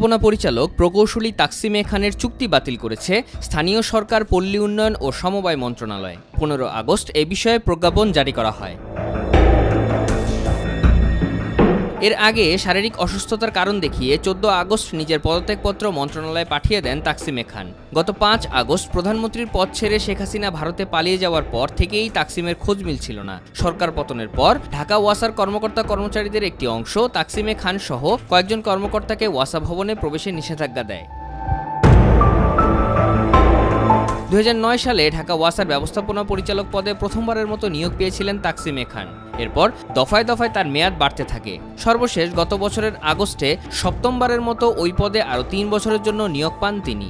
ব্যবস্থাপনা পরিচালক প্রকৌশলী তাকসিম খানের চুক্তি বাতিল করেছে স্থানীয় সরকার, পল্লী উন্নয়ন ও সমবায় মন্ত্রণালয়। 15 আগস্ট এ বিষয়ে প্রজ্ঞাপন জারি করা হয়। এর আগে শারীরিক অসুস্থতার কারণ দেখিয়ে 14 আগস্ট নিজের পদত্যাগপত্র মন্ত্রণালয়ে পাঠিয়ে দেন তাকসিম খান। গত 5 আগস্ট প্রধানমন্ত্রীর পদ ছেড়ে শেখ হাসিনা ভারতে পালিয়ে যাওয়ার পর থেকেই তাকসিমের খোঁজ মিলছিল না। সরকার পতনের পর ঢাকা ওয়াসার কর্মচারীদের একটি অংশ তাকসিম খান সহ কয়েকজন কর্মকর্তাকে ওয়াসা ভবনে প্রবেশে নিষেধাজ্ঞা দেয়। 2009 সালে ঢাকা ওয়াসার ব্যবস্থাপনা পরিচালক পদে প্রথমবারের মতো নিয়োগ পেয়েছিলেন তাকসিম খান। এরপর দফায় দফায় তার মেয়াদ বাড়তে থাকে। সর্বশেষ গত বছরের আগস্টে সপ্তমবারের মতো ওই পদে আরও 3 বছরের জন্য নিয়োগ পান তিনি।